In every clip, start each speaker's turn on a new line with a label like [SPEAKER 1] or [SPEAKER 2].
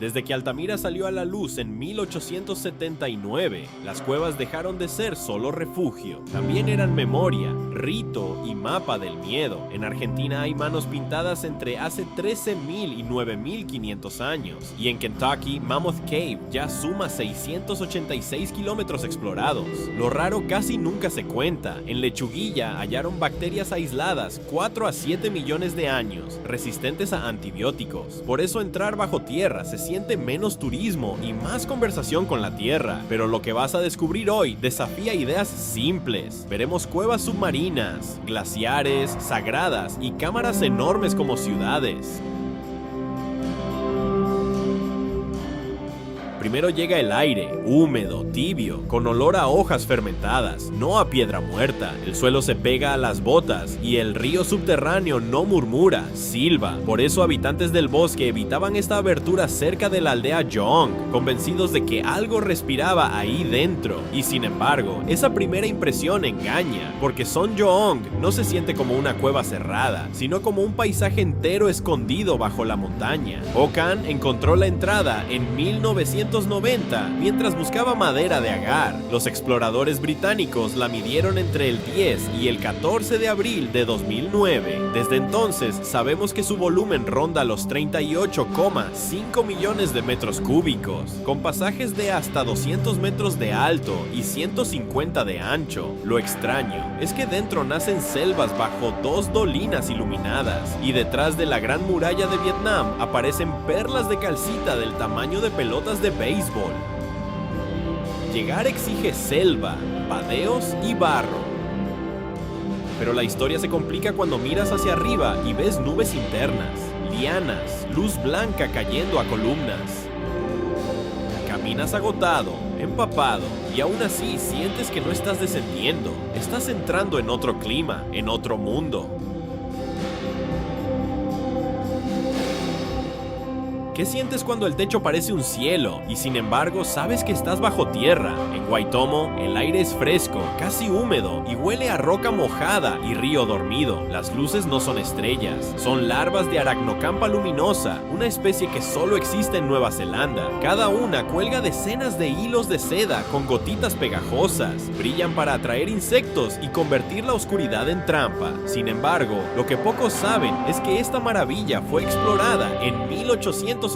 [SPEAKER 1] Desde que Altamira salió a la luz en 1879, las cuevas dejaron de ser solo refugio. También eran memoria, rito y mapa del miedo. En Argentina hay manos pintadas entre hace 13.000 y 9.500 años. Y en Kentucky, Mammoth Cave ya suma 686 kilómetros explorados. Lo raro casi nunca se cuenta. En Lechuguilla hallaron bacterias aisladas 4 a 7 millones de años, resistentes a antibióticos. Por eso entrar bajo tierra se siente menos turismo y más conversación con la tierra. Pero lo que vas a descubrir hoy desafía ideas simples. Veremos cuevas submarinas, glaciares, sagradas y cámaras enormes como ciudades. Primero llega el aire, húmedo, tibio, con olor a hojas fermentadas, no a piedra muerta. El suelo se pega a las botas y el río subterráneo no murmura, silba. Por eso habitantes del bosque evitaban esta abertura cerca de la aldea Yoong, convencidos de que algo respiraba ahí dentro. Y sin embargo, esa primera impresión engaña, porque Son Yoong no se siente como una cueva cerrada, sino como un paisaje entero escondido bajo la montaña. Okan encontró la entrada en 1990 mientras buscaba madera de agar. Los exploradores británicos la midieron entre el 10 y el 14 de abril de 2009. Desde entonces sabemos que su volumen ronda los 38,5 millones de metros cúbicos, con pasajes de hasta 200 metros de alto y 150 de ancho. Lo extraño es que dentro nacen selvas bajo 2 dolinas iluminadas, y detrás de la Gran Muralla de Vietnam aparecen perlas de calcita del tamaño de pelotas de béisbol. Llegar exige selva, vadeos y barro. Pero la historia se complica cuando miras hacia arriba y ves nubes internas, lianas, luz blanca cayendo a columnas. Caminas agotado, empapado, y aún así sientes que no estás descendiendo. Estás entrando en otro clima, en otro mundo. ¿Qué sientes cuando el techo parece un cielo y sin embargo sabes que estás bajo tierra? En Waitomo el aire es fresco, casi húmedo y huele a roca mojada y río dormido. Las luces no son estrellas, son larvas de Arachnocampa luminosa, una especie que solo existe en Nueva Zelanda. Cada una cuelga decenas de hilos de seda con gotitas pegajosas. Brillan para atraer insectos y convertir la oscuridad en trampa. Sin embargo, lo que pocos saben es que esta maravilla fue explorada en 1887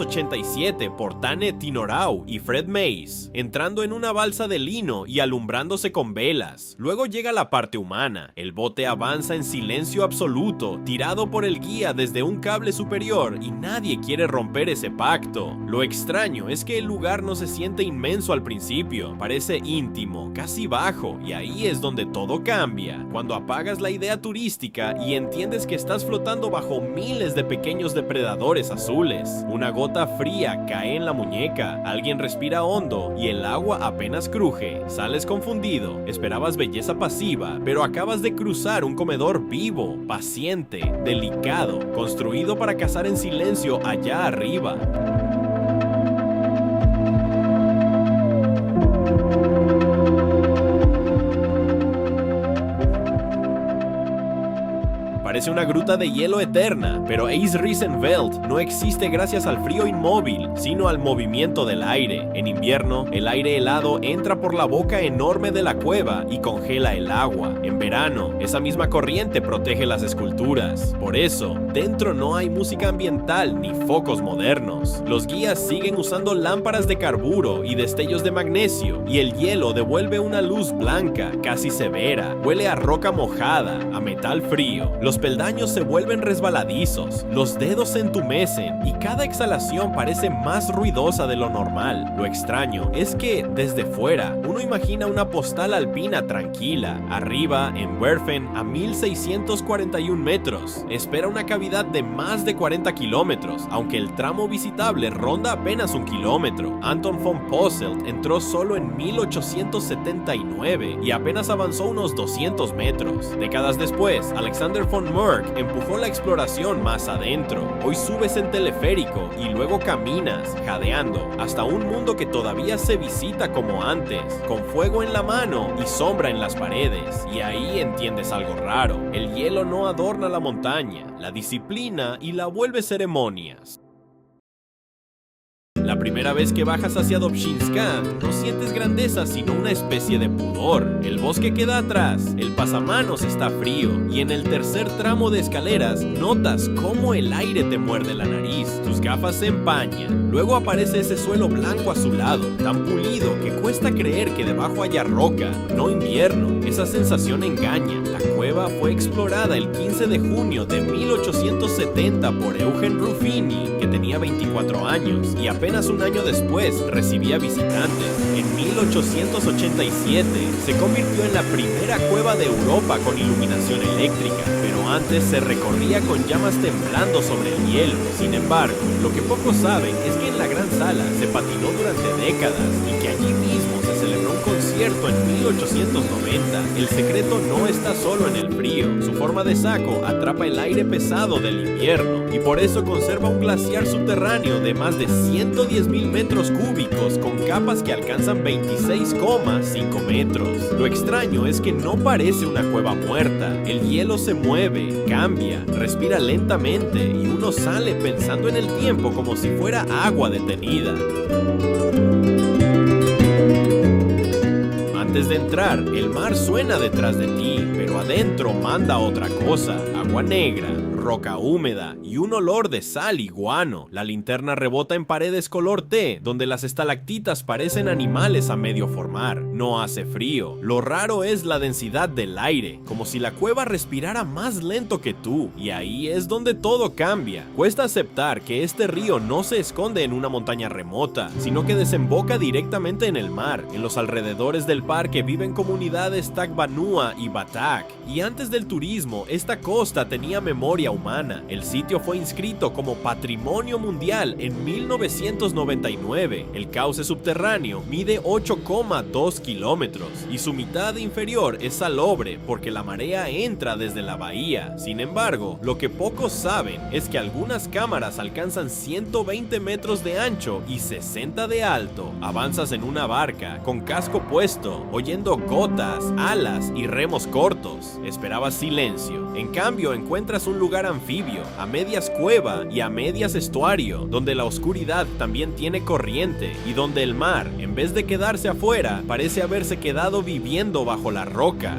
[SPEAKER 1] por Tane Tinorau y Fred Mays, entrando en una balsa de lino y alumbrándose con velas. Luego llega la parte humana. El bote avanza en silencio absoluto, tirado por el guía desde un cable superior, y nadie quiere romper ese pacto. Lo extraño es que el lugar no se siente inmenso al principio, parece íntimo, casi bajo, y ahí es donde todo cambia, cuando apagas la idea turística y entiendes que estás flotando bajo miles de pequeños depredadores azules. Una gota fría cae en la muñeca, alguien respira hondo y el agua apenas cruje. Sales confundido, esperabas belleza pasiva, pero acabas de cruzar un comedor vivo, paciente, delicado, construido para cazar en silencio allá arriba. Parece una gruta de hielo eterna, pero Eis Riesenwelt no existe gracias al frío inmóvil, sino al movimiento del aire. En invierno, el aire helado entra por la boca enorme de la cueva y congela el agua. En verano, esa misma corriente protege las esculturas. Por eso, dentro no hay música ambiental ni focos modernos. Los guías siguen usando lámparas de carburo y destellos de magnesio, y el hielo devuelve una luz blanca, casi severa. Huele a roca mojada, a metal frío. Los peldaños se vuelven resbaladizos, los dedos se entumecen y cada exhalación parece más ruidosa de lo normal. Lo extraño es que, desde fuera, uno imagina una postal alpina tranquila. Arriba, en Werfen, a 1641 metros, espera una cavidad de más de 40 kilómetros, aunque el tramo visitable ronda apenas 1 kilómetro. Anton von Posselt entró solo en 1879 y apenas avanzó unos 200 metros. Décadas después, Alexander von Merck empujó la exploración más adentro. Hoy subes en teleférico y luego caminas, jadeando, hasta un mundo que todavía se visita como antes, con fuego en la mano y sombra en las paredes. Y ahí entiendes algo raro. El hielo no adorna la montaña, la disciplina y la vuelve ceremonias. La primera vez que bajas hacia Dobshinska, no sientes grandeza sino una especie de pudor. El bosque queda atrás, el pasamanos está frío, y en el tercer tramo de escaleras notas cómo el aire te muerde la nariz, tus gafas se empañan. Luego aparece ese suelo blanco azulado, tan pulido que cuesta creer que debajo haya roca, no invierno. Esa sensación engaña. La cueva fue explorada el 15 de junio de 1870 por Eugen Ruffini, que tenía 24 años, y apenas un año después recibía visitantes. En 1887 se convirtió en la primera cueva de Europa con iluminación eléctrica, pero antes se recorría con llamas temblando sobre el hielo. Sin embargo, lo que pocos saben es que en la gran sala se patinó durante décadas y que allí mismo se celebró un concierto en 1890. El secreto no está solo en el frío. Su forma de saco atrapa el aire pesado del invierno y por eso conserva un glaciar subterráneo de más de 110.000 metros cúbicos con capas que alcanzan 26,5 metros. Lo extraño es que no parece una cueva muerta. El hielo se mueve, cambia, respira lentamente y uno sale pensando en el tiempo como si fuera agua detenida. Antes de entrar, el mar suena detrás de ti, pero adentro manda otra cosa: agua negra, roca húmeda y un olor de sal y guano. La linterna rebota en paredes color té, donde las estalactitas parecen animales a medio formar. No hace frío. Lo raro es la densidad del aire, como si la cueva respirara más lento que tú. Y ahí es donde todo cambia. Cuesta aceptar que este río no se esconde en una montaña remota, sino que desemboca directamente en el mar. En los alrededores del parque viven comunidades Tagbanua y Batak. Y antes del turismo, esta costa tenía memoria humana. El sitio fue inscrito como Patrimonio Mundial en 1999. El cauce subterráneo mide 8,2 kilómetros y su mitad inferior es salobre porque la marea entra desde la bahía. Sin embargo, lo que pocos saben es que algunas cámaras alcanzan 120 metros de ancho y 60 de alto. Avanzas en una barca con casco puesto, oyendo gotas, alas y remos cortos. Esperabas silencio. En cambio, encuentras un lugar anfibio, a medias cueva y a medias estuario, donde la oscuridad también tiene corriente y donde el mar, en vez de quedarse afuera, parece haberse quedado viviendo bajo la roca.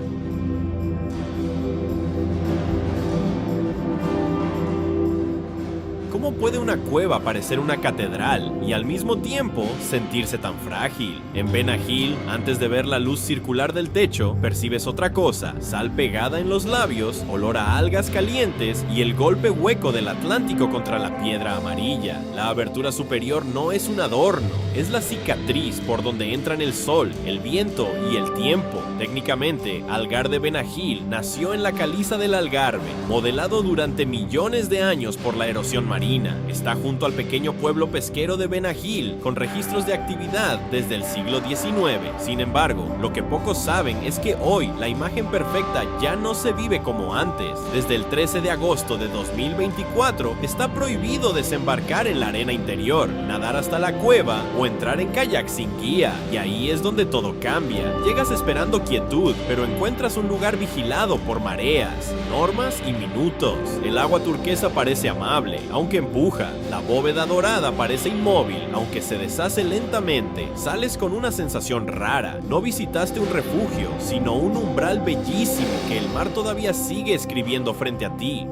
[SPEAKER 1] ¿Cómo puede una cueva parecer una catedral y al mismo tiempo sentirse tan frágil? En Benahil, antes de ver la luz circular del techo, percibes otra cosa: sal pegada en los labios, olor a algas calientes y el golpe hueco del Atlántico contra la piedra amarilla. La abertura superior no es un adorno, es la cicatriz por donde entran el sol, el viento y el tiempo. Técnicamente, Algar de Benahil nació en la caliza del Algarve, modelado durante millones de años por la erosión marina. Está junto al pequeño pueblo pesquero de Benahil, con registros de actividad desde el siglo XIX. Sin embargo, lo que pocos saben es que hoy la imagen perfecta ya no se vive como antes. Desde el 13 de agosto de 2024 está prohibido desembarcar en la arena interior, nadar hasta la cueva o entrar en kayak sin guía. Y ahí es donde todo cambia. Llegas esperando quietud, pero encuentras un lugar vigilado por mareas, normas y minutos. El agua turquesa parece amable, aunque empuja. La bóveda dorada parece inmóvil, aunque se deshace lentamente. Sales con una sensación rara. No visitaste un refugio, sino un umbral bellísimo que el mar todavía sigue escribiendo frente a ti.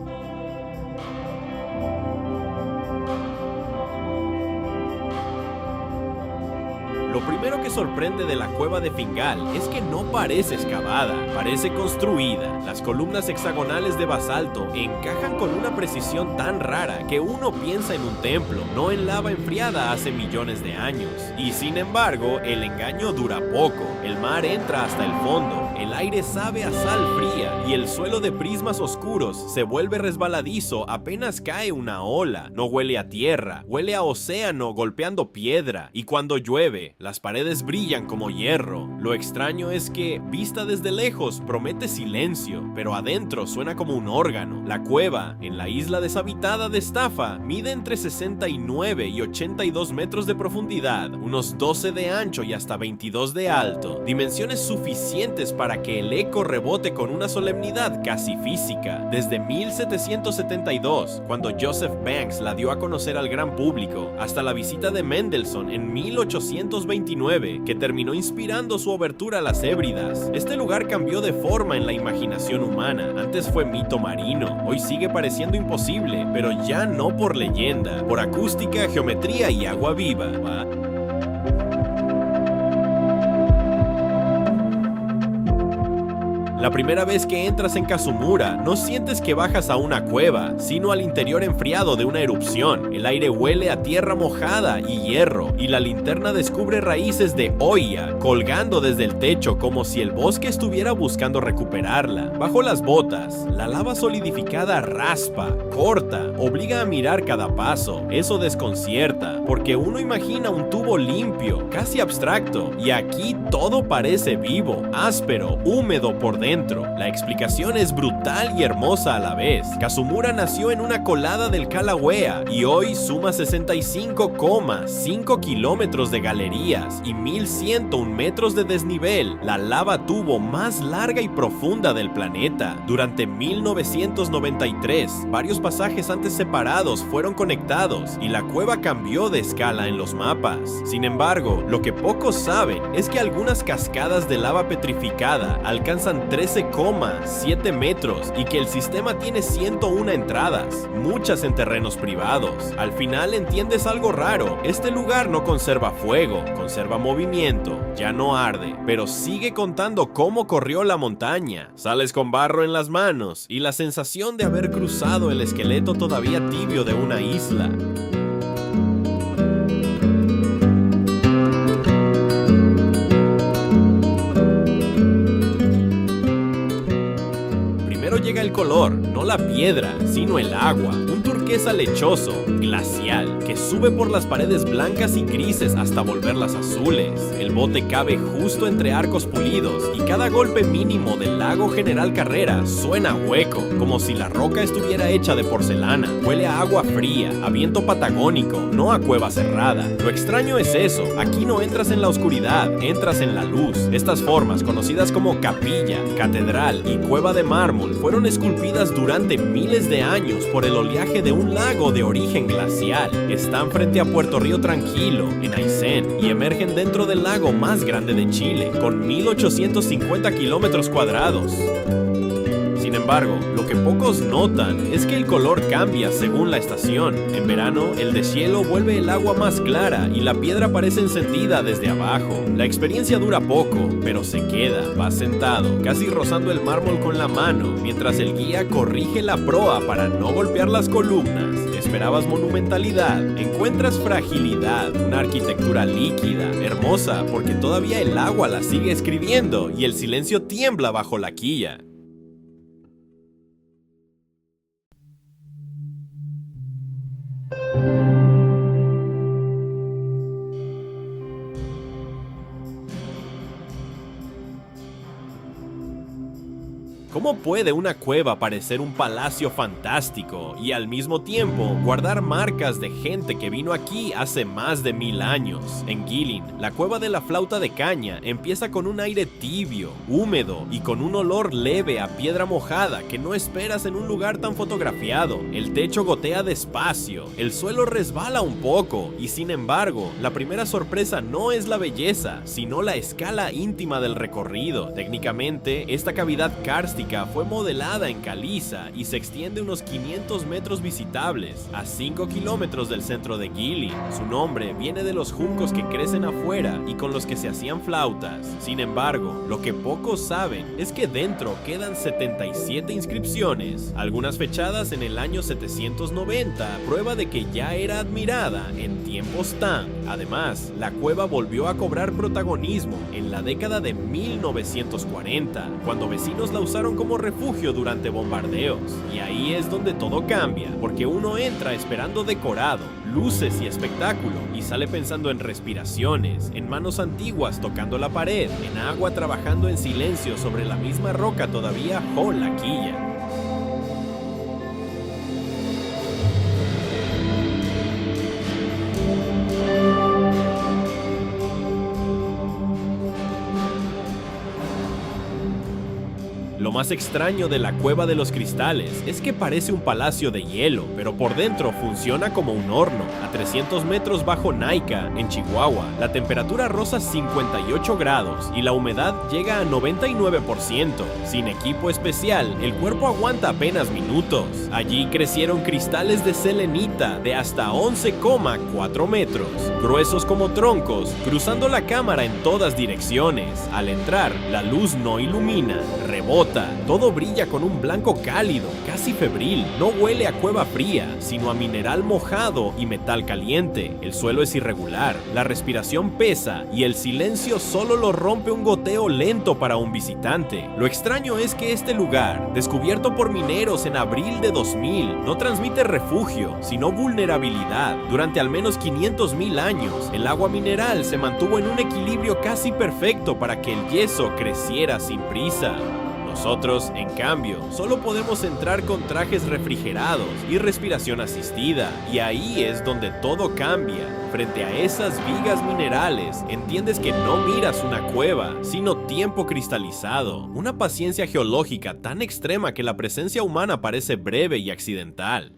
[SPEAKER 1] Lo primero que sorprende de la cueva de Fingal es que no parece excavada, parece construida. Las columnas hexagonales de basalto encajan con una precisión tan rara que uno piensa en un templo, no en lava enfriada hace millones de años. Y sin embargo, el engaño dura poco. El mar entra hasta el fondo, el aire sabe a sal fría y el suelo de prismas oscuros se vuelve resbaladizo apenas cae una ola. No huele a tierra, huele a océano golpeando piedra, y cuando llueve, Las paredes brillan como hierro. Lo extraño es que, vista desde lejos, promete silencio, pero adentro suena como un órgano. La cueva, en la isla deshabitada de Staffa, mide entre 69 y 82 metros de profundidad, unos 12 de ancho y hasta 22 de alto, dimensiones suficientes para que el eco rebote con una solemnidad casi física. Desde 1772, cuando Joseph Banks la dio a conocer al gran público, hasta la visita de Mendelssohn en 1829, que terminó inspirando su obertura a las Hébridas. Este lugar cambió de forma en la imaginación humana. Antes fue mito marino, hoy sigue pareciendo imposible, pero ya no por leyenda, por acústica, geometría y agua viva. La primera vez que entras en Kazumura, no sientes que bajas a una cueva, sino al interior enfriado de una erupción. El aire huele a tierra mojada y hierro, y la linterna descubre raíces de Oya colgando desde el techo como si el bosque estuviera buscando recuperarla. Bajo las botas, la lava solidificada raspa, corta, obliga a mirar cada paso. Eso desconcierta, porque uno imagina un tubo limpio, casi abstracto, y aquí todo parece vivo, áspero, húmedo por dentro. La explicación es brutal y hermosa a la vez. Kazumura nació en una colada del Kilauea y hoy suma 65,5 kilómetros de galerías y 1101 metros de desnivel, la lava tubo más larga y profunda del planeta. Durante 1993, varios pasajes antes separados fueron conectados y la cueva cambió de escala en los mapas. Sin embargo, lo que pocos saben es que algunas cascadas de lava petrificada alcanzan 13,7 metros y que el sistema tiene 101 entradas, muchas en terrenos privados. Al final entiendes algo raro, este lugar no conserva fuego, conserva movimiento, ya no arde, pero sigue contando cómo corrió la montaña. Sales con barro en las manos y la sensación de haber cruzado el esqueleto todavía tibio de una isla. Llega el color, no la piedra, sino el agua, un turquesa lechoso, glacial, que sube por las paredes blancas y grises hasta volverlas azules. El bote cabe justo entre arcos pulidos y cada golpe mínimo del lago General Carrera suena hueco, como si la roca estuviera hecha de porcelana. Huele a agua fría, a viento patagónico, no a cueva cerrada. Lo extraño es eso, aquí no entras en la oscuridad, entras en la luz. Estas formas, conocidas como capilla, catedral y cueva de mármol, fueron esculpidas durante miles de años por el oleaje de un lago de origen glacial. Están frente a Puerto Río Tranquilo, en Aysén, y emergen dentro del lago más grande de Chile, con 1850 kilómetros cuadrados. Sin embargo, lo que pocos notan es que el color cambia según la estación. En verano, el deshielo vuelve el agua más clara y la piedra parece encendida desde abajo. La experiencia dura poco, pero se queda. Vas sentado, casi rozando el mármol con la mano, mientras el guía corrige la proa para no golpear las columnas. Esperabas monumentalidad, encuentras fragilidad, una arquitectura líquida, hermosa porque todavía el agua la sigue escribiendo y el silencio tiembla bajo la quilla. ¿Cómo puede una cueva parecer un palacio fantástico y al mismo tiempo guardar marcas de gente que vino aquí hace más de 1000 años? En Gilin, la cueva de la flauta de caña empieza con un aire tibio, húmedo y con un olor leve a piedra mojada que no esperas en un lugar tan fotografiado. El techo gotea despacio, el suelo resbala un poco y sin embargo, la primera sorpresa no es la belleza, sino la escala íntima del recorrido. Técnicamente, esta cavidad kárstica fue modelada en caliza y se extiende unos 500 metros visitables, a 5 kilómetros del centro de Gilin. Su nombre viene de los juncos que crecen afuera y con los que se hacían flautas. Sin embargo, lo que pocos saben es que dentro quedan 77 inscripciones, algunas fechadas en el año 790, prueba de que ya era admirada en tiempos Tang. Además, la cueva volvió a cobrar protagonismo en la década de 1940, cuando vecinos la usaron sirvieron como refugio durante bombardeos. Y ahí es donde todo cambia, porque uno entra esperando decorado, luces y espectáculo, y sale pensando en respiraciones, en manos antiguas tocando la pared, en agua trabajando en silencio sobre la misma roca todavía la quilla. Lo más extraño de la Cueva de los Cristales es que parece un palacio de hielo, pero por dentro funciona como un horno. A 300 metros bajo Naica, en Chihuahua, la temperatura roza 58 grados y la humedad llega a 99%. Sin equipo especial, el cuerpo aguanta apenas minutos. Allí crecieron cristales de selenita de hasta 11,4 metros, gruesos como troncos, cruzando la cámara en todas direcciones. Al entrar, la luz no ilumina, rebota. Todo brilla con un blanco cálido, casi febril. No huele a cueva fría, sino a mineral mojado y metal caliente. El suelo es irregular, la respiración pesa y el silencio solo lo rompe un goteo lento para un visitante. Lo extraño es que este lugar, descubierto por mineros en abril de 2000, no transmite refugio, sino vulnerabilidad. Durante al menos 500,000 años, el agua mineral se mantuvo en un equilibrio casi perfecto para que el yeso creciera sin prisa. Nosotros, en cambio, solo podemos entrar con trajes refrigerados y respiración asistida, y ahí es donde todo cambia. Frente a esas vigas minerales, entiendes que no miras una cueva, sino tiempo cristalizado, una paciencia geológica tan extrema que la presencia humana parece breve y accidental.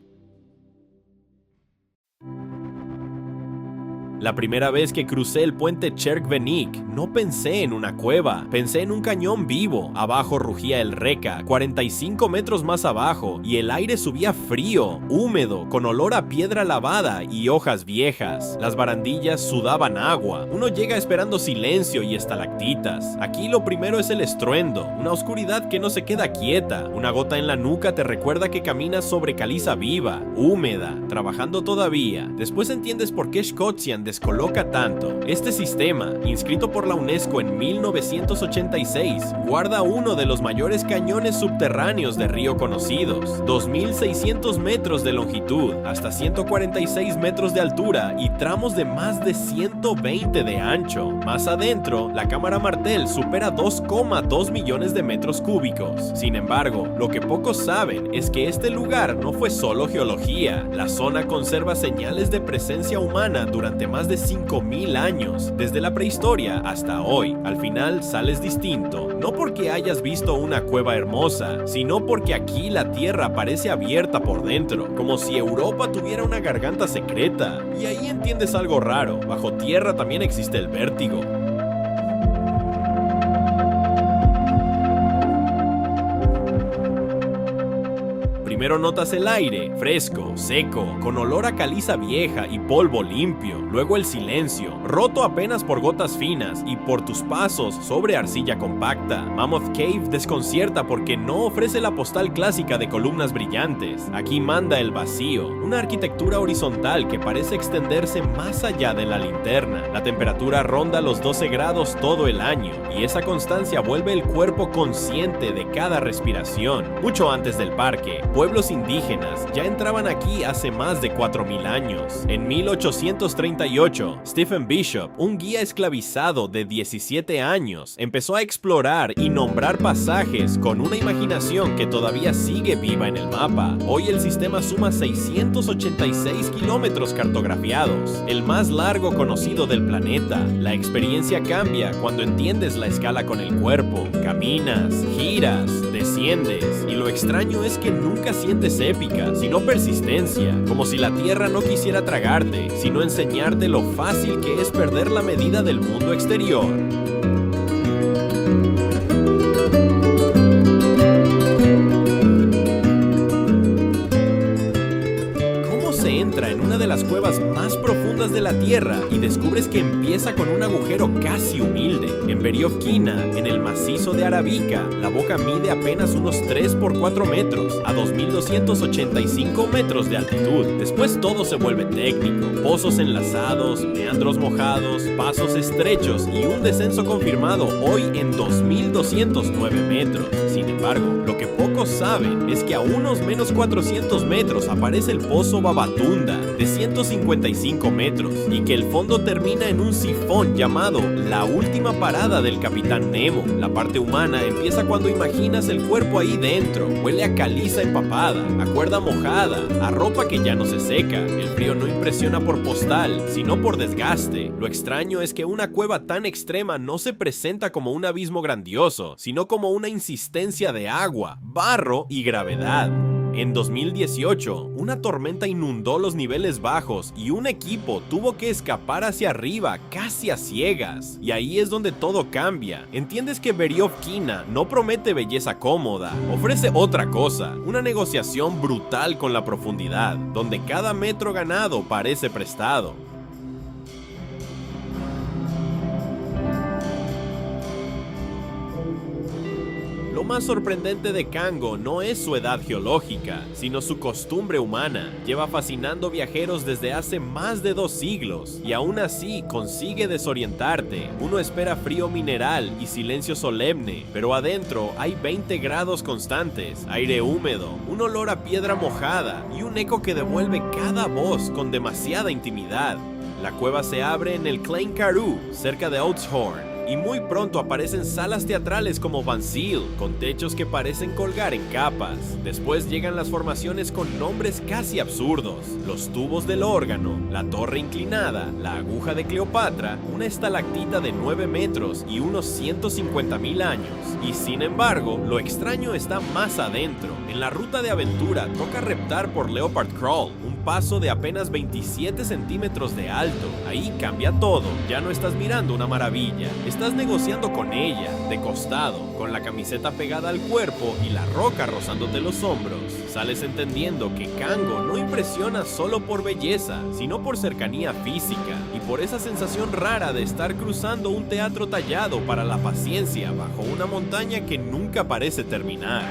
[SPEAKER 1] La primera vez que crucé el puente Cherkvenik, no pensé en una cueva, pensé en un cañón vivo. Abajo rugía el Reka, 45 metros más abajo, y el aire subía frío, húmedo, con olor a piedra lavada y hojas viejas. Las barandillas sudaban agua. Uno llega esperando silencio y estalactitas. Aquí lo primero es el estruendo, una oscuridad que no se queda quieta. Una gota en la nuca te recuerda que caminas sobre caliza viva, húmeda, trabajando todavía. Después entiendes por qué Scotian descoloca tanto. Este sistema, inscrito por la UNESCO en 1986, guarda uno de los mayores cañones subterráneos de río conocidos, 2.600 metros de longitud, hasta 146 metros de altura y tramos de más de 120 de ancho. Más adentro, la cámara Martel supera 2,2 millones de metros cúbicos. Sin embargo, lo que pocos saben es que este lugar no fue solo geología. La zona conserva señales de presencia humana durante más de 5,000 años, desde la prehistoria hasta hoy. Al final sales distinto, no porque hayas visto una cueva hermosa, sino porque aquí la tierra parece abierta por dentro, como si Europa tuviera una garganta secreta. Y ahí entiendes algo raro, bajo tierra también existe el vértigo. Primero notas el aire, fresco, seco, con olor a caliza vieja y polvo limpio. Luego el silencio, roto apenas por gotas finas y por tus pasos sobre arcilla compacta. Mammoth Cave desconcierta porque no ofrece la postal clásica de columnas brillantes. Aquí manda el vacío, una arquitectura horizontal que parece extenderse más allá de la linterna. La temperatura ronda los 12 grados todo el año, y esa constancia vuelve el cuerpo consciente de cada respiración. Mucho antes del parque, pueblos indígenas ya entraban aquí hace más de 4,000 años. En 1838, Stephen Bishop, un guía esclavizado de 17 años, empezó a explorar y nombrar pasajes con una imaginación que todavía sigue viva en el mapa. Hoy el sistema suma 686 kilómetros cartografiados, el más largo conocido del planeta. La experiencia cambia cuando entiendes la escala con el cuerpo. Caminas, giras, desciendes, y lo extraño es que nunca sientes épica, sino persistencia, como si la tierra no quisiera tragarte, sino enseñarte lo fácil que es perder la medida del mundo exterior. Entra en una de las cuevas más profundas de la Tierra y descubres que empieza con un agujero casi humilde. En Veriofkina, en el macizo de Arabica, la boca mide apenas unos 3 por 4 metros, a 2.285 metros de altitud. Después todo se vuelve técnico, pozos enlazados, meandros mojados, pasos estrechos y un descenso confirmado hoy en 2.209 metros. Sin embargo, lo que pocos saben es que a unos menos 400 metros aparece el pozo Babatunda, de 155 metros, y que el fondo termina en un sifón llamado la última parada del Capitán Nemo. La parte humana empieza cuando imaginas el cuerpo ahí dentro. Huele a caliza empapada, a cuerda mojada, a ropa que ya no se seca. El frío no impresiona por postal, sino por desgaste. Lo extraño es que una cueva tan extrema no se presenta como un abismo grandioso, sino como una insistencia de agua, barro y gravedad. En 2018, una tormenta inundó los niveles bajos y un equipo tuvo que escapar hacia arriba, casi a ciegas. Y ahí es donde todo cambia. Entiendes que Veriofkina no promete belleza cómoda, ofrece otra cosa, una negociación brutal con la profundidad, donde cada metro ganado parece prestado. Lo más sorprendente de Kango no es su edad geológica, sino su costumbre humana. Lleva fascinando viajeros desde hace más de 2 siglos, y aún así consigue desorientarte. Uno espera frío mineral y silencio solemne, pero adentro hay 20 grados constantes, aire húmedo, un olor a piedra mojada y un eco que devuelve cada voz con demasiada intimidad. La cueva se abre en el Klein Karoo, cerca de Oudtshoorn, y muy pronto aparecen salas teatrales como Van Zyl, con techos que parecen colgar en capas. Después llegan las formaciones con nombres casi absurdos: los tubos del órgano, la torre inclinada, la aguja de Cleopatra, una estalactita de 9 metros y unos 150.000 años. Y sin embargo, lo extraño está más adentro. En la ruta de aventura toca reptar por Leopard Crawl, un paso de apenas 27 centímetros de alto. Ahí cambia todo, ya no estás mirando una maravilla, estás negociando con ella, de costado, con la camiseta pegada al cuerpo y la roca rozándote los hombros. Sales entendiendo que Kango no impresiona solo por belleza, sino por cercanía física y por esa sensación rara de estar cruzando un teatro tallado para la paciencia bajo una montaña que nunca parece terminar.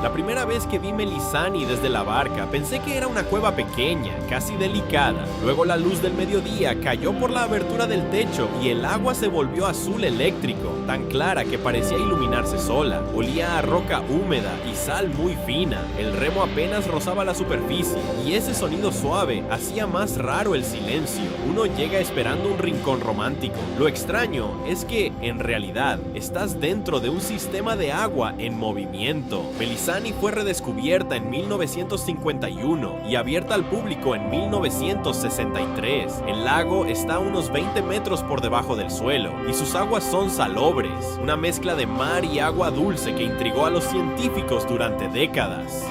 [SPEAKER 1] La primera vez que vi Melisani desde la barca, pensé que era una cueva pequeña, casi delicada. Luego la luz del mediodía cayó por la abertura del techo y el agua se volvió azul eléctrico, tan clara que parecía iluminarse sola. Olía a roca húmeda y sal muy fina. El remo apenas rozaba la superficie y ese sonido suave hacía más raro el silencio. Uno llega esperando un rincón romántico. Lo extraño es que, en realidad, estás dentro de un sistema de agua en movimiento. Melisani fue redescubierta en 1951 y abierta al público en 1963. El lago está a unos 20 metros por debajo del suelo y sus aguas son salobres, una mezcla de mar y agua dulce que intrigó a los científicos durante décadas.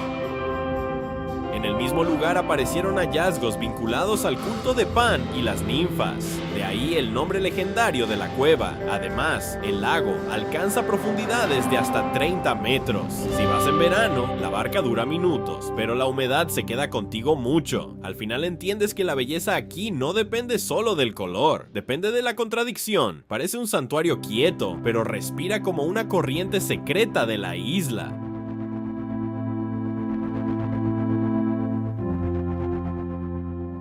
[SPEAKER 1] En el mismo lugar aparecieron hallazgos vinculados al culto de Pan y las ninfas. De ahí el nombre legendario de la cueva. Además, el lago alcanza profundidades de hasta 30 metros. Si vas en verano, la barca dura minutos, pero la humedad se queda contigo mucho. Al final entiendes que la belleza aquí no depende solo del color, depende de la contradicción. Parece un santuario quieto, pero respira como una corriente secreta de la isla.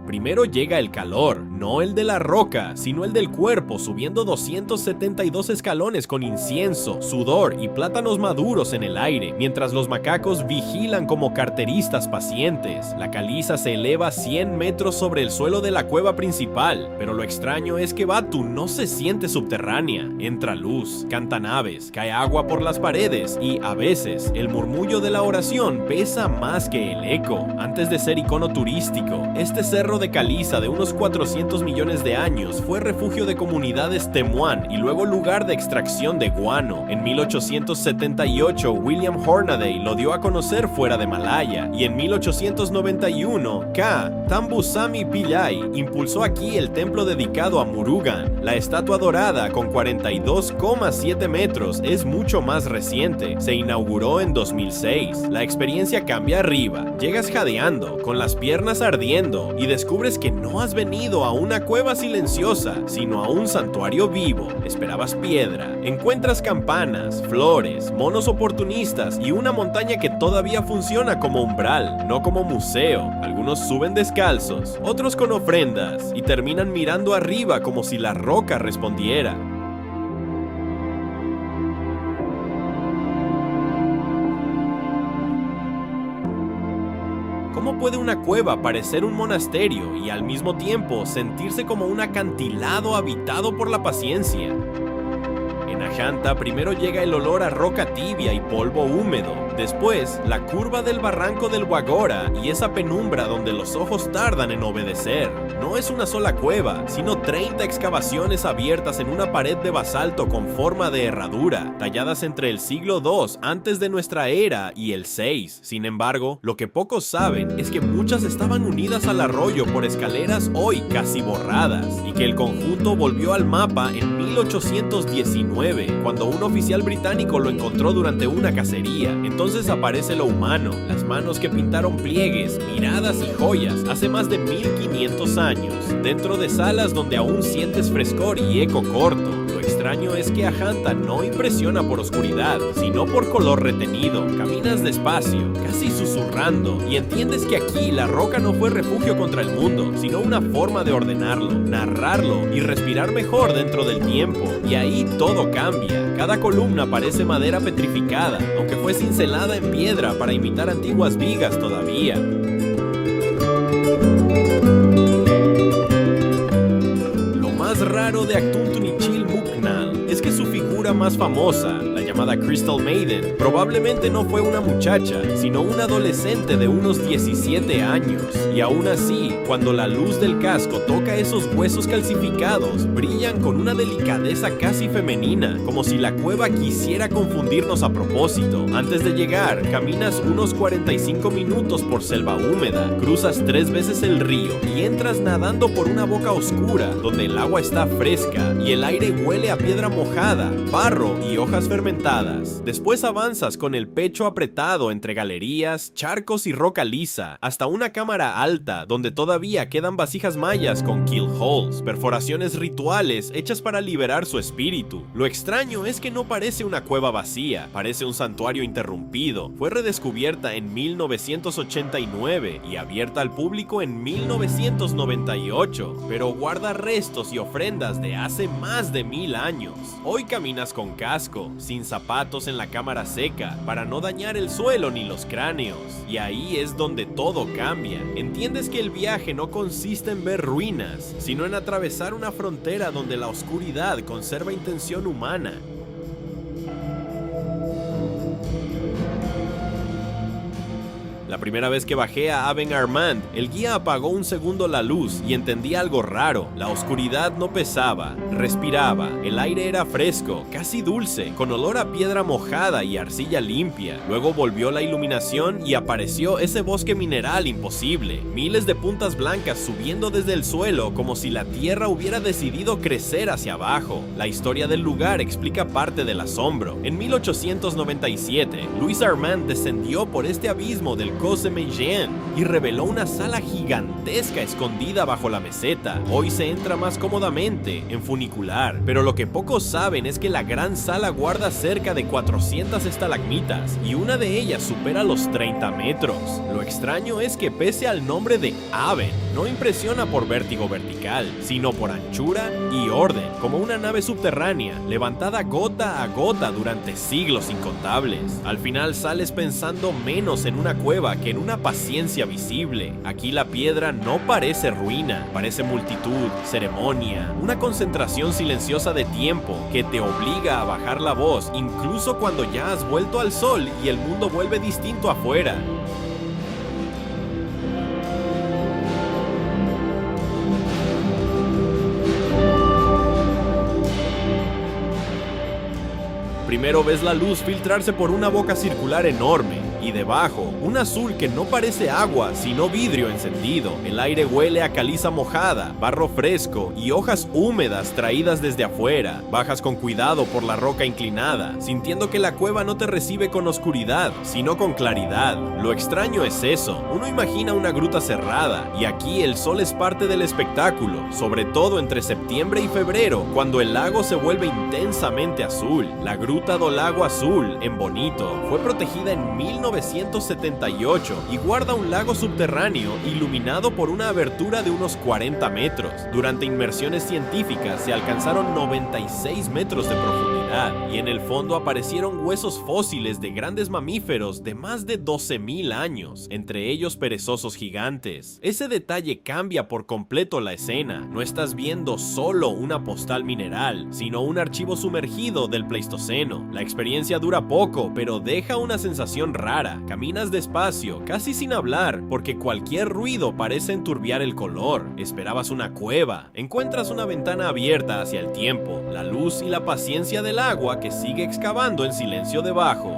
[SPEAKER 1] Primero llega el calor, no el de la roca, sino el del cuerpo, subiendo 272 escalones con incienso, sudor y plátanos maduros en el aire, mientras los macacos vigilan como carteristas pacientes. La caliza se eleva 100 metros sobre el suelo de la cueva principal, pero lo extraño es que Batu no se siente subterránea. Entra luz, cantan aves, cae agua por las paredes y, a veces, el murmullo de la oración pesa más que el eco. Antes de ser icono turístico, este cerro de caliza de unos 400 200 millones de años fue refugio de comunidades temuán y luego lugar de extracción de guano. En 1878, William Hornaday lo dio a conocer fuera de Malaya, y en 1891, K. Tambusami Pillai impulsó aquí el templo dedicado a Murugan. La estatua dorada con 42,7 metros es mucho más reciente. Se inauguró en 2006. La experiencia cambia arriba. Llegas jadeando, con las piernas ardiendo, y descubres que no has venido a una cueva silenciosa, sino a un santuario vivo. Esperabas piedra. Encuentras campanas, flores, monos oportunistas y una montaña que todavía funciona como umbral, no como museo. Algunos suben descalzos, otros con ofrendas, y terminan mirando arriba como si la roca respondiera. ¿Cómo puede una cueva parecer un monasterio y al mismo tiempo sentirse como un acantilado habitado por la paciencia? En Ajanta primero llega el olor a roca tibia y polvo húmedo, después la curva del barranco del Wagora y esa penumbra donde los ojos tardan en obedecer. No es una sola cueva, sino 30 excavaciones abiertas en una pared de basalto con forma de herradura, talladas entre el siglo II antes de nuestra era y el 6. Sin embargo, lo que pocos saben es que muchas estaban unidas al arroyo por escaleras hoy casi borradas, y que el conjunto volvió al mapa en 1819, cuando un oficial británico lo encontró durante una cacería. Entonces aparece lo humano, las manos que pintaron pliegues, miradas y joyas hace más de 1500 años, dentro de salas donde aún sientes frescor y eco corto. Lo extraño es que Ajanta no impresiona por oscuridad, sino por color retenido. Caminas despacio, casi susurrando, y entiendes que aquí la roca no fue refugio contra el mundo, sino una forma de ordenarlo, narrarlo y respirar mejor dentro del tiempo. Y ahí todo cambia. Cada columna parece madera petrificada, aunque fue cincelada en piedra para imitar antiguas vigas todavía. Lo más raro de Aktuntunichil Muknal es que su figura más famosa, la llamada Crystal Maiden, probablemente no fue una muchacha, sino un adolescente de unos 17 años. Y aún así, cuando la luz del casco toca esos huesos calcificados, brillan con una delicadeza casi femenina, como si la cueva quisiera confundirnos a propósito. Antes de llegar, caminas unos 45 minutos por selva húmeda, cruzas 3 veces el río y entras nadando por una boca oscura, donde el agua está fresca y el aire huele a piedra mojada, barro y hojas fermentadas. Después avanzas con el pecho apretado entre galerías, charcos y roca lisa, hasta una cámara alta donde todavía quedan vasijas mayas con kill holes, perforaciones rituales hechas para liberar su espíritu. Lo extraño es que no parece una cueva vacía, parece un santuario interrumpido. Fue redescubierta en 1989 y abierta al público en 1998, pero guarda restos y ofrendas de hace más de 1000 años. Hoy caminas con casco, sin zapatos en la cámara seca, para no dañar el suelo ni los cráneos. Y ahí es donde todo cambia. Entiendes que el viaje no consiste en ver ruinas, sino en atravesar una frontera donde la oscuridad conserva intención humana. La primera vez que bajé a Aben Armand, el guía apagó un segundo la luz y entendí algo raro. La oscuridad no pesaba, respiraba, el aire era fresco, casi dulce, con olor a piedra mojada y arcilla limpia. Luego volvió la iluminación y apareció ese bosque mineral imposible. Miles de puntas blancas subiendo desde el suelo como si la tierra hubiera decidido crecer hacia abajo. La historia del lugar explica parte del asombro. En 1897, Louis Armand descendió por este abismo del Cos de Meillen y reveló una sala gigantesca escondida bajo la meseta. Hoy se entra más cómodamente en funicular, pero lo que pocos saben es que la gran sala guarda cerca de 400 estalagmitas y una de ellas supera los 30 metros. Lo extraño es que pese al nombre de Aben, no impresiona por vértigo vertical, sino por anchura y orden, como una nave subterránea, levantada gota a gota durante siglos incontables. Al final sales pensando menos en una cueva que en una paciencia visible. Aquí la piedra no parece ruina, parece multitud, ceremonia, una concentración silenciosa de tiempo que te obliga a bajar la voz, incluso cuando ya has vuelto al sol y el mundo vuelve distinto afuera. Primero ves la luz filtrarse por una boca circular enorme, y debajo, un azul que no parece agua, sino vidrio encendido. El aire huele a caliza mojada, barro fresco y hojas húmedas traídas desde afuera. Bajas con cuidado por la roca inclinada, sintiendo que la cueva no te recibe con oscuridad, sino con claridad. Lo extraño es eso, uno imagina una gruta cerrada, y aquí el sol es parte del espectáculo, sobre todo entre septiembre y febrero, cuando el lago se vuelve intensamente azul. La Gruta do Lago Azul, en Bonito, fue protegida en 1978 y guarda un lago subterráneo iluminado por una abertura de unos 40 metros. Durante inmersiones científicas se alcanzaron 96 metros de profundidad y en el fondo aparecieron huesos fósiles de grandes mamíferos de más de 12.000 años, entre ellos perezosos gigantes. Ese detalle cambia por completo la escena. No estás viendo solo una postal mineral, sino un archivo sumergido del Pleistoceno. La experiencia dura poco, pero deja una sensación rara. Caminas despacio, casi sin hablar, porque cualquier ruido parece enturbiar el color. Esperabas una cueva. Encuentras una ventana abierta hacia el tiempo, la luz y la paciencia del agua que sigue excavando en silencio debajo.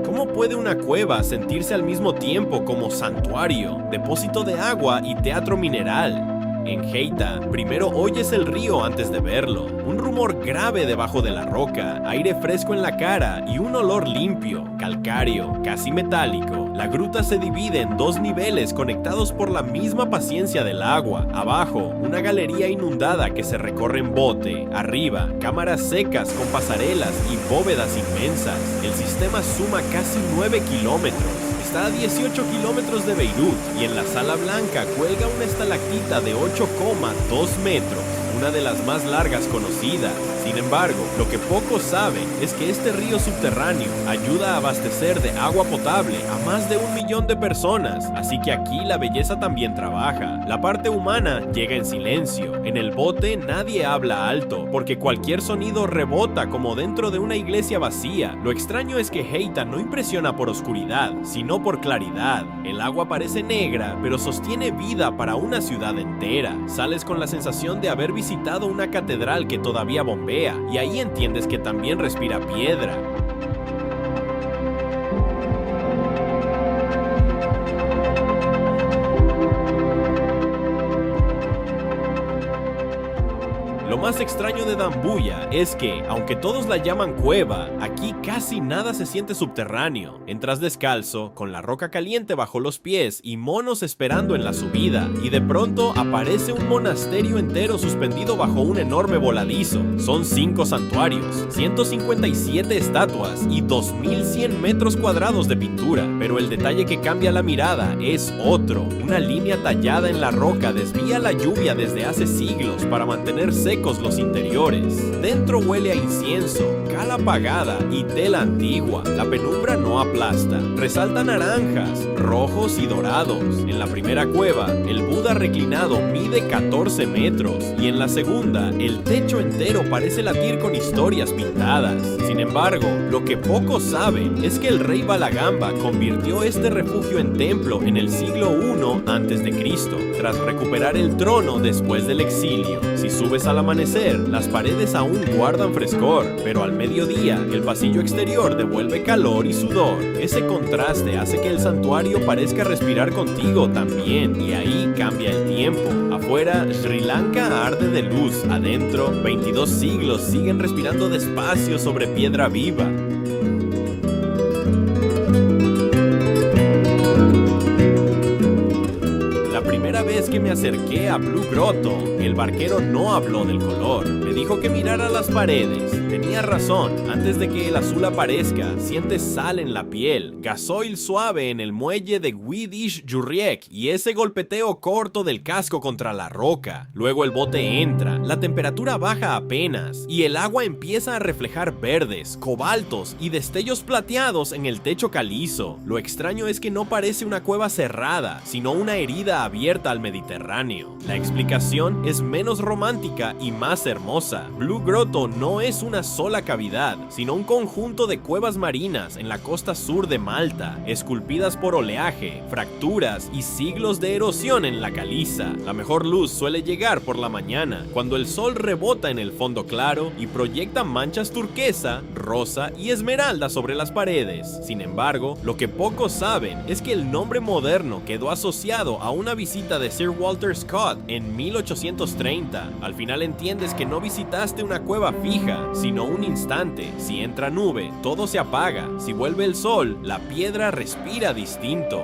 [SPEAKER 1] ¿Cómo puede una cueva sentirse al mismo tiempo como santuario, depósito de agua y teatro mineral? En Geita, primero oyes el río antes de verlo, un rumor grave debajo de la roca, aire fresco en la cara y un olor limpio, calcáreo, casi metálico. La gruta se divide en dos niveles conectados por la misma paciencia del agua. Abajo, una galería inundada que se recorre en bote. Arriba, cámaras secas con pasarelas y bóvedas inmensas. El sistema suma casi 9 kilómetros. Está a 18 kilómetros de Beirut y en la Sala Blanca cuelga una estalactita de 8,2 metros, una de las más largas conocidas. Sin embargo, lo que pocos saben es que este río subterráneo ayuda a abastecer de agua potable a más de 1 millón de personas, así que aquí la belleza también trabaja. La parte humana llega en silencio. En el bote nadie habla alto, porque cualquier sonido rebota como dentro de una iglesia vacía. Lo extraño es que Geita no impresiona por oscuridad, sino por claridad. El agua parece negra, pero sostiene vida para una ciudad entera. Sales con la sensación de haber visitado una catedral que todavía bombea, y ahí entiendes que también respira piedra. Lo más extraño de Dambuya es que, aunque todos la llaman cueva, aquí casi nada se siente subterráneo. Entras descalzo, con la roca caliente bajo los pies y monos esperando en la subida, y de pronto aparece un monasterio entero suspendido bajo un enorme voladizo. Son 5 santuarios, 157 estatuas y 2100 metros cuadrados de pintura, pero el detalle que cambia la mirada es otro. Una línea tallada en la roca desvía la lluvia desde hace siglos para mantener secos los interiores. Dentro huele a incienso, cal apagada y tela antigua. La penumbra no aplasta. Resalta naranjas, rojos y dorados. En la primera cueva, el Buda reclinado mide 14 metros y en la segunda, el techo entero parece latir con historias pintadas. Sin embargo, lo que pocos saben es que el rey Balagamba convirtió este refugio en templo en el siglo I a.C., tras recuperar el trono después del exilio. Si subes al amanecer, las paredes aún guardan frescor, pero al mediodía, el pasillo exterior devuelve calor y sudor. Ese contraste hace que el santuario parezca respirar contigo también, y ahí cambia el tiempo. Afuera, Sri Lanka arde de luz. Adentro, 22 siglos siguen respirando despacio sobre piedra viva. Vez que me acerqué a Blue Grotto, el barquero no habló del color. Me dijo que mirara las paredes. Tenía razón. Antes de que el azul aparezca, sientes sal en la piel, gasoil suave en el muelle de Guidish Jurriek y ese golpeteo corto del casco contra la roca. Luego el bote entra, la temperatura baja apenas y el agua empieza a reflejar verdes, cobaltos y destellos plateados en el techo calizo. Lo extraño es que no parece una cueva cerrada, sino una herida abierta al Mediterráneo. La explicación es menos romántica y más hermosa. Blue Grotto no es una zona sola cavidad, sino un conjunto de cuevas marinas en la costa sur de Malta, esculpidas por oleaje, fracturas y siglos de erosión en la caliza. La mejor luz suele llegar por la mañana, cuando el sol rebota en el fondo claro y proyecta manchas turquesa, rosa y esmeralda sobre las paredes. Sin embargo, lo que pocos saben es que el nombre moderno quedó asociado a una visita de Sir Walter Scott en 1830. Al final entiendes que no visitaste una cueva fija, sino un instante. Si entra nube, todo se apaga. Si vuelve el sol, la piedra respira distinto.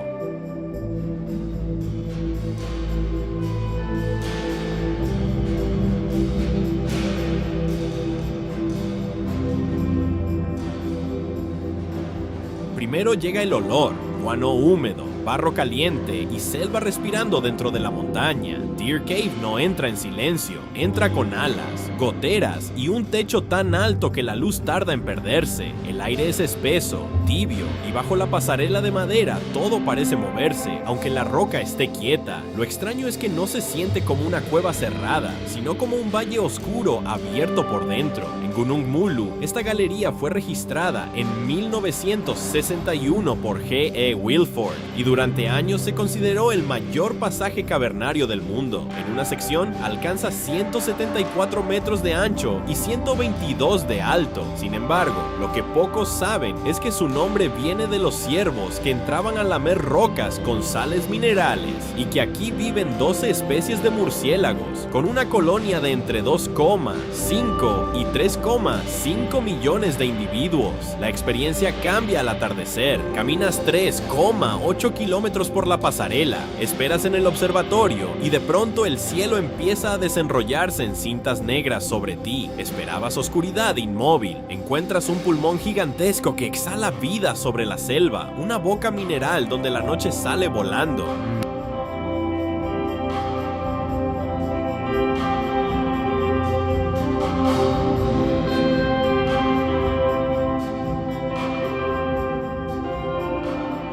[SPEAKER 1] Primero llega el olor, guano húmedo, barro caliente y selva respirando dentro de la montaña. Deer Cave no entra en silencio, entra con alas, goteras y un techo tan alto que la luz tarda en perderse. El aire es espeso, tibio y bajo la pasarela de madera todo parece moverse, aunque la roca esté quieta. Lo extraño es que no se siente como una cueva cerrada, sino como un valle oscuro abierto por dentro. En Gunung Mulu, esta galería fue registrada en 1961 por G.E. Wilford y durante años se consideró el mayor pasaje cavernario del mundo. En una sección alcanza 174 metros de ancho y 122 de alto. Sin embargo, lo que pocos saben es que su nombre viene de los ciervos que entraban a lamer rocas con sales minerales y que aquí viven 12 especies de murciélagos, con una colonia de entre 2,5 y 3,5 millones de individuos. La experiencia cambia al atardecer. Caminas 3,8 kilómetros por la pasarela, esperas en el observatorio y de pronto el cielo empieza a desenrollarse en cintas negras sobre ti. Esperabas oscuridad inmóvil. Encuentras un pulmón gigantesco que exhala vida sobre la selva, una boca mineral donde la noche sale volando.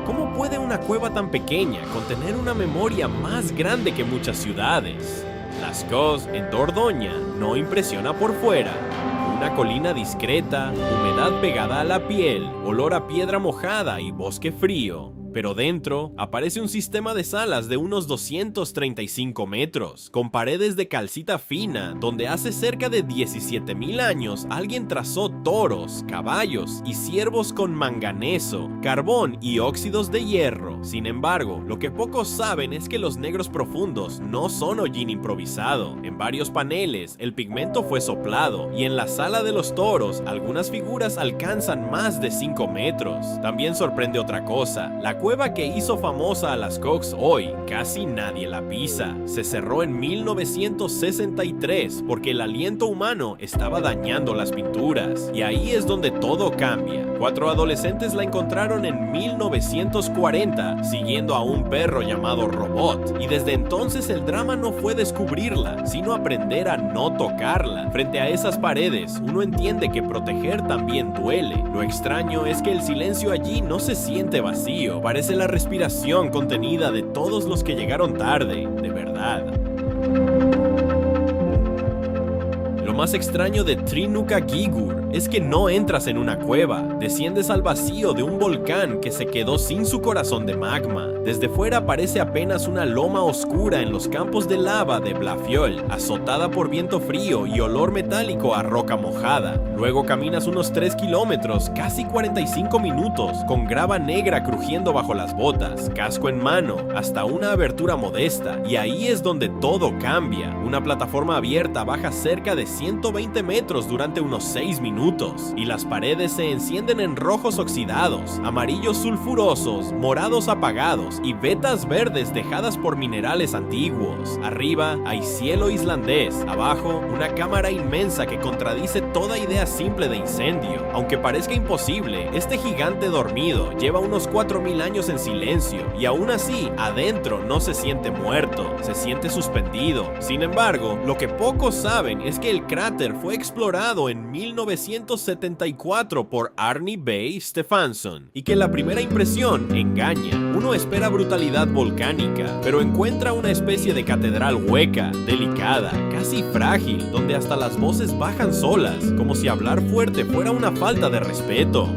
[SPEAKER 1] ¿Cómo puede una cueva tan pequeña contener una memoria más grande que muchas ciudades? Lascaux, en Dordoña, no impresiona por fuera. Una colina discreta, humedad pegada a la piel, olor a piedra mojada y bosque frío. Pero dentro aparece un sistema de salas de unos 235 metros, con paredes de calcita fina, donde hace cerca de 17.000 años alguien trazó toros, caballos y ciervos con manganeso, carbón y óxidos de hierro. Sin embargo, lo que pocos saben es que los negros profundos no son hollín improvisado. En varios paneles, el pigmento fue soplado, y en la sala de los toros, algunas figuras alcanzan más de 5 metros. También sorprende otra cosa: la cueva que hizo famosa a Lascaux hoy, casi nadie la pisa. Se cerró en 1963 porque el aliento humano estaba dañando las pinturas. Y ahí es donde todo cambia. 4 adolescentes la encontraron en 1940, siguiendo a un perro llamado Robot. Y desde entonces el drama no fue descubrirla, sino aprender a no tocarla. Frente a esas paredes, uno entiende que proteger también duele. Lo extraño es que el silencio allí no se siente vacío. Parece la respiración contenida de todos los que llegaron tarde, de verdad. Lo más extraño de Trinukagígur es que no entras en una cueva, desciendes al vacío de un volcán que se quedó sin su corazón de magma. Desde fuera parece apenas una loma oscura en los campos de lava de Blafiol, azotada por viento frío y olor metálico a roca mojada. Luego caminas unos 3 kilómetros, casi 45 minutos, con grava negra crujiendo bajo las botas, casco en mano, hasta una abertura modesta, y ahí es donde todo cambia. Una plataforma abierta baja cerca de 120 metros durante unos 6 minutos, y las paredes se encienden en rojos oxidados, amarillos sulfurosos, morados apagados y vetas verdes dejadas por minerales antiguos. Arriba hay cielo islandés, abajo una cámara inmensa que contradice toda idea simple de incendio. Aunque parezca imposible, este gigante dormido lleva unos 4000 años en silencio, y aún así, adentro no se siente muerto, se siente suspendido. Sin embargo, lo que pocos saben es que el cráneo cráter fue explorado en 1974 por Arne B. Stephenson y que la primera impresión engaña. Uno espera brutalidad volcánica, pero encuentra una especie de catedral hueca, delicada, casi frágil, donde hasta las voces bajan solas, como si hablar fuerte fuera una falta de respeto.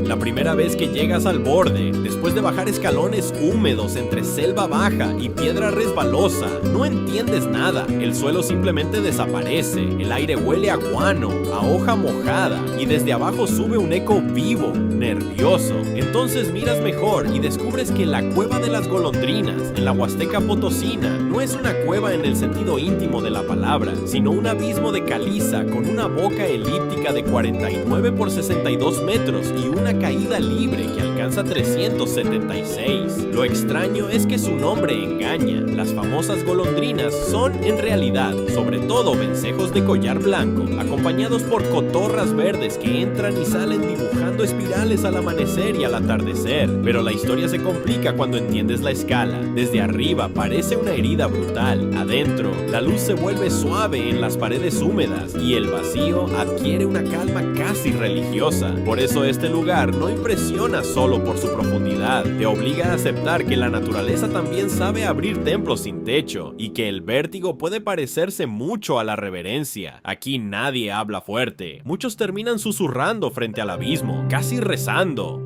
[SPEAKER 1] La primera vez que llegas al borde, después de bajar escalones húmedos entre selva baja y piedra resbalosa, no entiendes nada. El suelo simplemente desaparece, el aire huele a guano, a hoja mojada, y desde abajo sube un eco vivo, nervioso. Entonces miras mejor y descubres que la Cueva de las Golondrinas, en la Huasteca Potosina, no es una cueva en el sentido íntimo de la palabra, sino un abismo de caliza con una boca elíptica de 49 por 62 metros y una caída libre que alcanza 376. Lo extraño es que su nombre engaña. Las famosas golondrinas son, en realidad, sobre todo vencejos de collar blanco, acompañados por cotorras verdes que entran y salen dibujando espirales al amanecer y al atardecer. Pero la historia se complica cuando entiendes la escala. Desde arriba parece una herida brutal. Adentro, la luz se vuelve suave en las paredes húmedas y el vacío adquiere una calma casi religiosa. Por eso este lugar no impresiona solo por su profundidad, te obliga a aceptar que la naturaleza también sabe abrir templos sin techo y que el vértigo puede parecerse mucho a la reverencia. Aquí nadie habla fuerte, muchos terminan susurrando frente al abismo, casi rezando.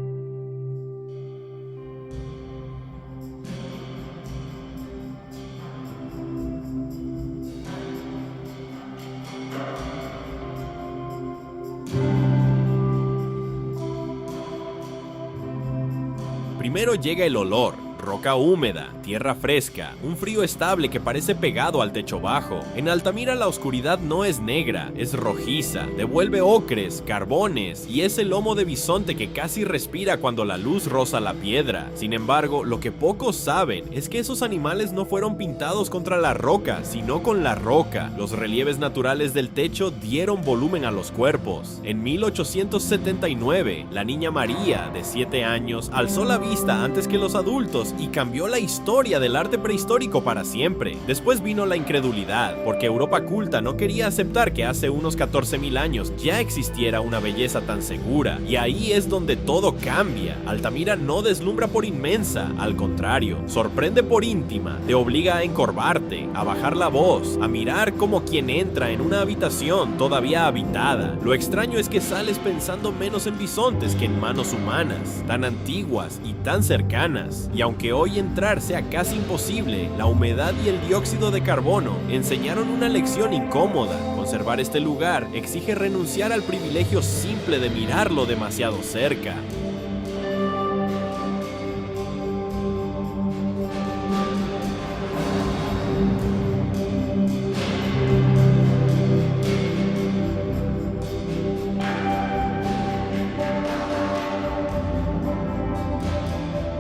[SPEAKER 1] Primero llega el olor, roca húmeda, tierra fresca, un frío estable que parece pegado al techo bajo. En Altamira la oscuridad no es negra, es rojiza, devuelve ocres, carbones y ese lomo de bisonte que casi respira cuando la luz roza la piedra. Sin embargo, lo que pocos saben es que esos animales no fueron pintados contra la roca, sino con la roca. Los relieves naturales del techo dieron volumen a los cuerpos. En 1879, la niña María, de 7 años, alzó la vista antes que los adultos y cambió la historia del arte prehistórico para siempre. Después vino la incredulidad, porque Europa culta no quería aceptar que hace unos 14.000 años ya existiera una belleza tan segura, y ahí es donde todo cambia. Altamira no deslumbra por inmensa, al contrario, sorprende por íntima, te obliga a encorvarte, a bajar la voz, a mirar como quien entra en una habitación todavía habitada. Lo extraño es que sales pensando menos en bisontes que en manos humanas, tan antiguas y tan cercanas, y aunque hoy entrar sea casi imposible, la humedad y el dióxido de carbono enseñaron una lección incómoda. Conservar este lugar exige renunciar al privilegio simple de mirarlo demasiado cerca.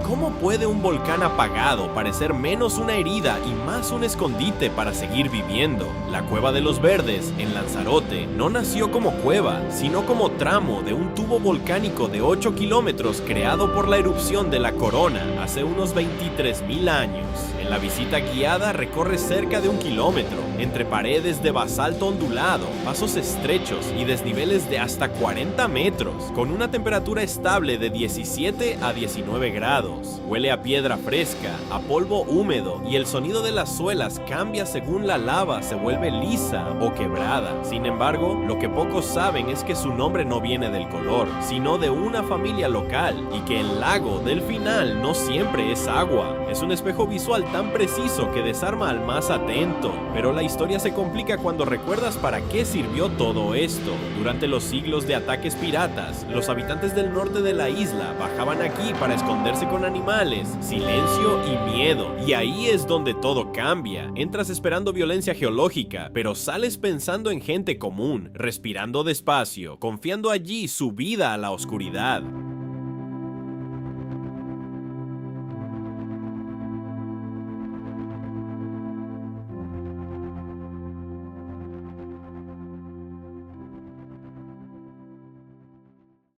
[SPEAKER 1] ¿Cómo puede un volcán apagado parecer menos una herida y más un escondite para seguir viviendo? La Cueva de los Verdes, en Lanzarote, no nació como cueva, sino como tramo de un tubo volcánico de 8 kilómetros creado por la erupción de la Corona hace unos 23.000 años. En la visita guiada recorre cerca de 1 kilómetro, entre paredes de basalto ondulado, pasos estrechos y desniveles de hasta 40 metros, con una temperatura estable de 17 a 19 grados. Huele a piedra fresca, a polvo húmedo y el sonido de las suelas cambia según la lava se vuelve lisa o quebrada. Sin embargo, lo que pocos saben es que su nombre no viene del color, sino de una familia local, y que el lago del final no siempre es agua. Es un espejo visual tan preciso que desarma al más atento, pero la historia se complica cuando recuerdas para qué sirvió todo esto. Durante los siglos de ataques piratas, los habitantes del norte de la isla bajaban aquí para esconderse con animales, silencio y miedo, y ahí es donde todo cambia. Entras esperando violencia geológica, pero sales pensando en gente común, respirando despacio, confiando allí su vida a la oscuridad.